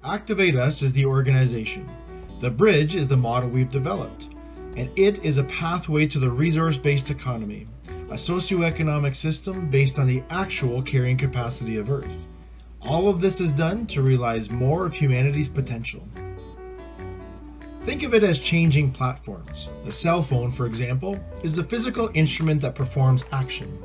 Activate Us is the organization. The Bridge is the model we've developed. And it is a pathway to the resource-based economy, a socioeconomic system based on the actual carrying capacity of Earth. All of this is done to realize more of humanity's potential. Think of it as changing platforms. The cell phone, for example, is the physical instrument that performs action.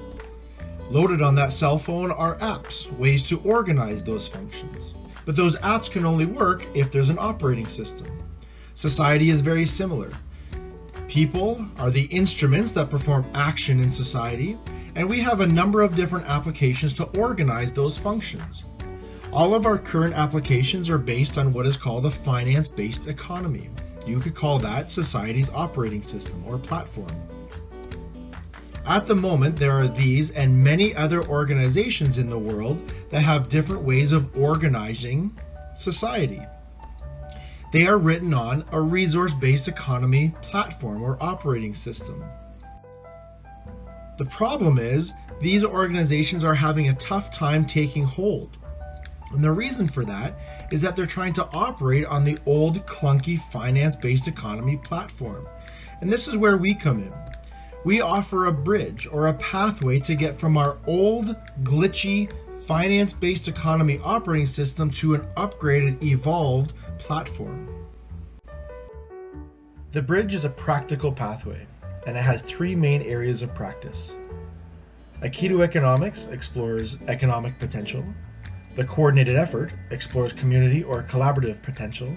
Loaded on that cell phone are apps, ways to organize those functions. But those apps can only work if there's an operating system. Society is very similar. People are the instruments that perform action in society, and we have a number of different applications to organize those functions. All of our current applications are based on what is called a finance-based economy. You could call that society's operating system or platform. At the moment, there are these and many other organizations in the world that have different ways of organizing society. They are written on a resource-based economy platform or operating system. The problem is, these organizations are having a tough time taking hold. And the reason for that is that they're trying to operate on the old, clunky, finance-based economy platform. And this is where we come in. We offer a bridge or a pathway to get from our old, glitchy, finance-based economy operating system to an upgraded, evolved platform. The bridge is a practical pathway, and it has three main areas of practice. Aikido Economics explores economic potential. The coordinated effort explores community or collaborative potential,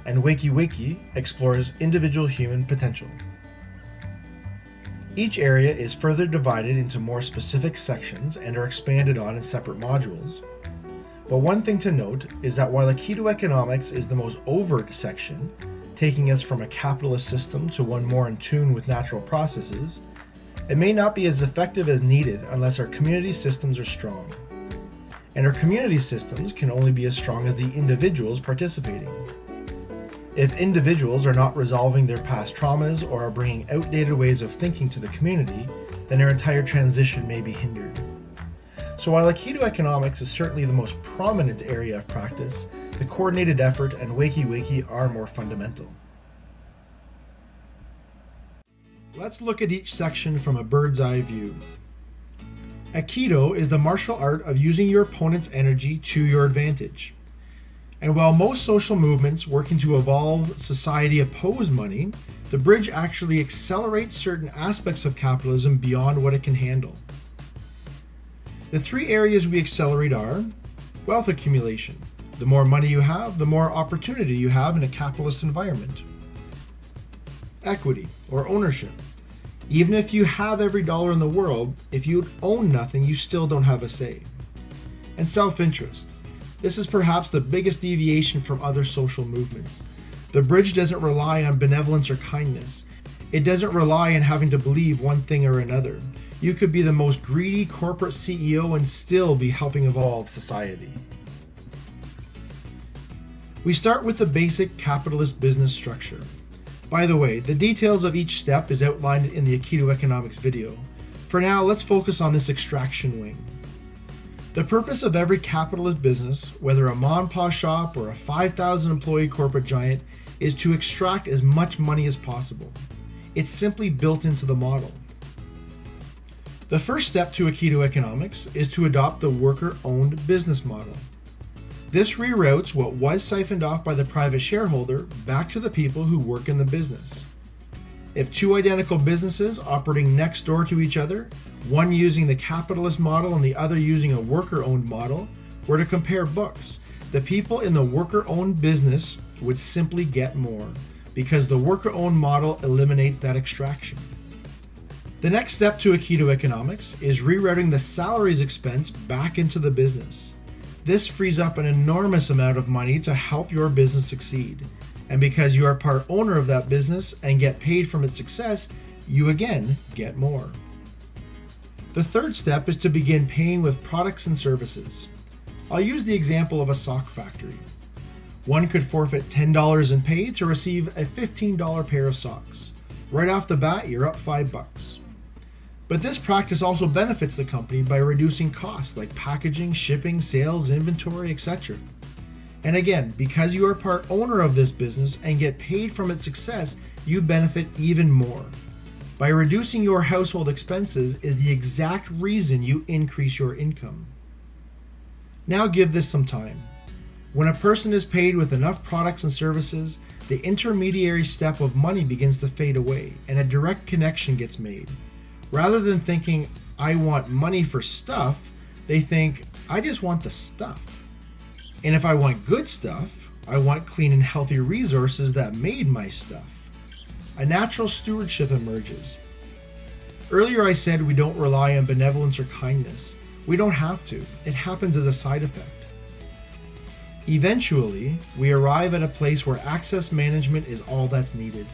and Wakey Wakey explores individual human potential. Each area is further divided into more specific sections and are expanded on in separate modules. But one thing to note is that while Aikido Economics is the most overt section, taking us from a capitalist system to one more in tune with natural processes, it may not be as effective as needed unless our community systems are strong. And our community systems can only be as strong as the individuals participating. If individuals are not resolving their past traumas or are bringing outdated ways of thinking to the community, then our entire transition may be hindered. So while Aikido Economics is certainly the most prominent area of practice, the coordinated effort and Wakey Wakey are more fundamental. Let's look at each section from a bird's eye view. Aikido is the martial art of using your opponent's energy to your advantage. And while most social movements working to evolve society oppose money, the bridge actually accelerates certain aspects of capitalism beyond what it can handle. The three areas we accelerate are wealth accumulation. The more money you have, the more opportunity you have in a capitalist environment. Equity, or ownership. Even if you have every dollar in the world, if you own nothing, you still don't have a say. And self-interest. This is perhaps the biggest deviation from other social movements. The bridge doesn't rely on benevolence or kindness. It doesn't rely on having to believe one thing or another. You could be the most greedy corporate CEO and still be helping evolve society. We start with the basic capitalist business structure. By the way, the details of each step is outlined in the Aikido Economics video. For now, let's focus on this extraction wing. The purpose of every capitalist business, whether a mom-and-pop shop or a 5,000 employee corporate giant, is to extract as much money as possible. It's simply built into the model. The first step to Aikido Economics is to adopt the worker-owned business model. This reroutes what was siphoned off by the private shareholder back to the people who work in the business. If two identical businesses operating next door to each other, one using the capitalist model and the other using a worker-owned model, were to compare books, the people in the worker-owned business would simply get more, because the worker-owned model eliminates that extraction. The next step to Aikido Economics is rerouting the salaries expense back into the business. This frees up an enormous amount of money to help your business succeed. And because you are part owner of that business and get paid from its success, you again get more. The third step is to begin paying with products and services. I'll use the example of a sock factory. One could forfeit $10 in pay to receive a $15 pair of socks. Right off the bat, you're up $5. But this practice also benefits the company by reducing costs like packaging, shipping, sales, inventory, etc. And again, because you are part owner of this business and get paid from its success, you benefit even more. By reducing your household expenses is the exact reason you increase your income. Now give this some time. When a person is paid with enough products and services, the intermediary step of money begins to fade away and a direct connection gets made. Rather than thinking, I want money for stuff, they think, I just want the stuff. And if I want good stuff, I want clean and healthy resources that made my stuff. A natural stewardship emerges. Earlier I said we don't rely on benevolence or kindness. We don't have to. It happens as a side effect. Eventually, we arrive at a place where access management is all that's needed.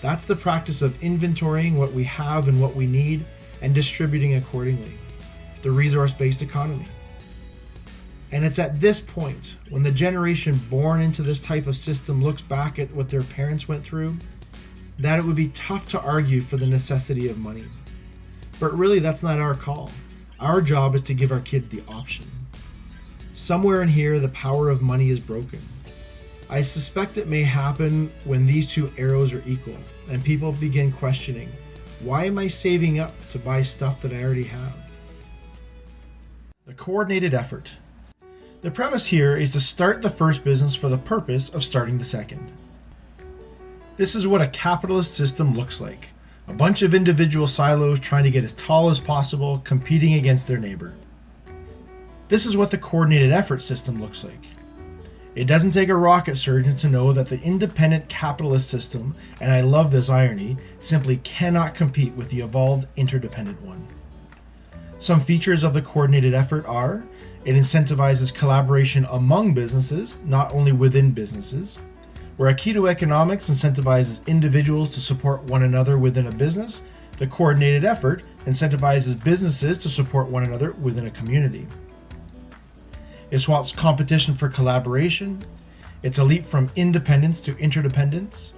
That's the practice of inventorying what we have and what we need and distributing accordingly. The resource-based economy. And it's at this point, when the generation born into this type of system looks back at what their parents went through, that it would be tough to argue for the necessity of money. But really, that's not our call. Our job is to give our kids the option. Somewhere in here, the power of money is broken. I suspect it may happen when these two arrows are equal, and people begin questioning, why am I saving up to buy stuff that I already have? The coordinated effort. The premise here is to start the first business for the purpose of starting the second. This is what a capitalist system looks like. A bunch of individual silos trying to get as tall as possible, competing against their neighbor. This is what the coordinated effort system looks like. It doesn't take a rocket surgeon to know that the independent capitalist system, and I love this irony, simply cannot compete with the evolved interdependent one. Some features of the coordinated effort are: it incentivizes collaboration among businesses, not only within businesses. Where keto economics incentivizes individuals to support one another within a business, the coordinated effort incentivizes businesses to support one another within a community. It swaps competition for collaboration. It's a leap from independence to interdependence.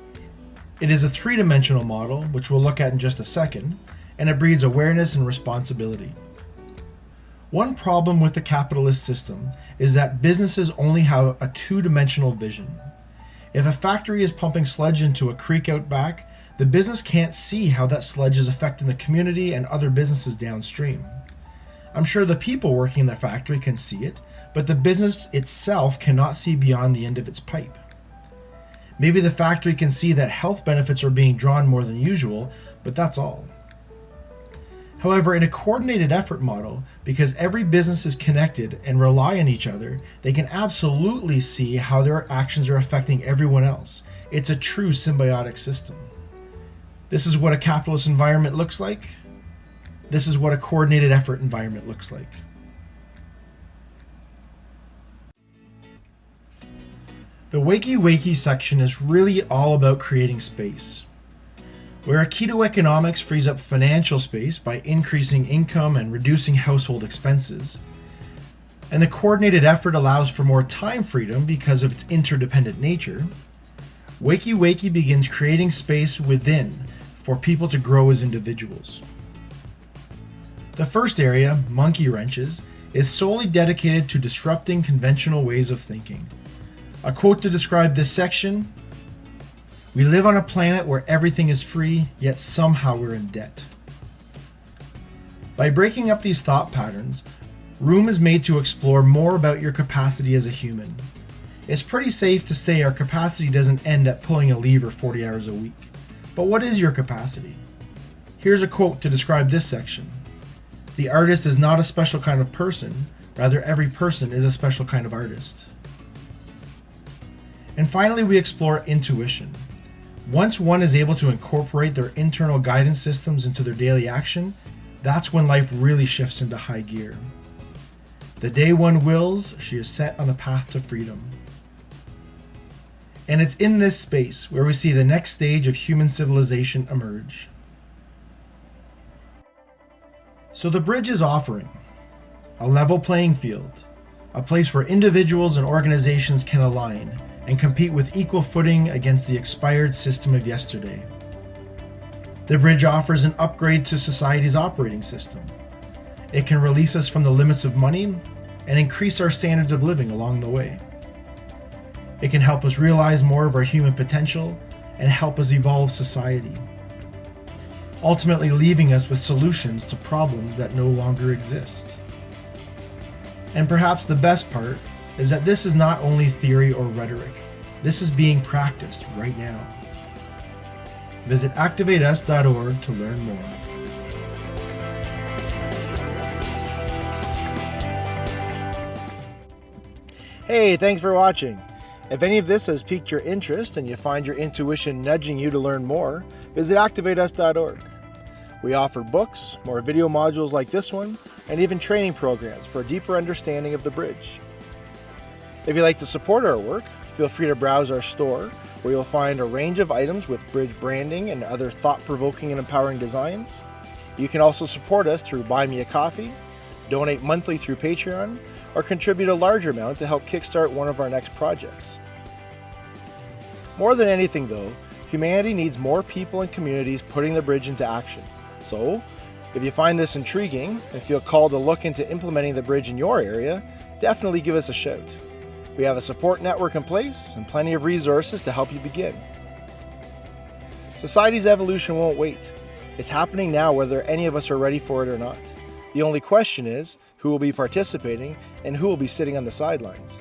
It is a three-dimensional model, which we'll look at in just a second, and it breeds awareness and responsibility. One problem with the capitalist system is that businesses only have a two-dimensional vision. If a factory is pumping sludge into a creek out back, the business can't see how that sludge is affecting the community and other businesses downstream. I'm sure the people working in the factory can see it, but the business itself cannot see beyond the end of its pipe. Maybe the factory can see that health benefits are being drawn more than usual, but that's all. However, in a coordinated effort model, because every business is connected and rely on each other, they can absolutely see how their actions are affecting everyone else. It's a true symbiotic system. This is what a capitalist environment looks like. This is what a coordinated effort environment looks like. The wakey section is really all about creating space. Where keto economics frees up financial space by increasing income and reducing household expenses, and the coordinated effort allows for more time freedom because of its interdependent nature, wakey begins creating space within for people to grow as individuals. The first area, monkey wrenches, is solely dedicated to disrupting conventional ways of thinking. A quote to describe this section: "We live on a planet where everything is free, yet somehow we're in debt." By breaking up these thought patterns, room is made to explore more about your capacity as a human. It's pretty safe to say our capacity doesn't end at pulling a lever 40 hours a week. But what is your capacity? Here's a quote to describe this section: "The artist is not a special kind of person, rather every person is a special kind of artist." And finally, we explore intuition. Once one is able to incorporate their internal guidance systems into their daily action, that's when life really shifts into high gear. The day one wills, she is set on a path to freedom. And it's in this space where we see the next stage of human civilization emerge. So the bridge is offering a level playing field, a place where individuals and organizations can align and compete with equal footing against the expired system of yesterday. The bridge offers an upgrade to society's operating system. It can release us from the limits of money and increase our standards of living along the way. It can help us realize more of our human potential and help us evolve society, ultimately leaving us with solutions to problems that no longer exist. And perhaps the best part is that this is not only theory or rhetoric. This is being practiced right now. Visit activateus.org to learn more. Hey, thanks for watching. If any of this has piqued your interest and you find your intuition nudging you to learn more, visit activateus.org. We offer books, more video modules like this one, and even training programs for a deeper understanding of the bridge. If you'd like to support our work, feel free to browse our store, where you'll find a range of items with bridge branding and other thought-provoking and empowering designs. You can also support us through Buy Me a Coffee, donate monthly through Patreon, or contribute a larger amount to help kickstart one of our next projects. More than anything though, humanity needs more people and communities putting the bridge into action. So, if you find this intriguing and feel called to look into implementing the bridge in your area, definitely give us a shout. We have a support network in place and plenty of resources to help you begin. Society's evolution won't wait. It's happening now whether any of us are ready for it or not. The only question is, who will be participating and who will be sitting on the sidelines?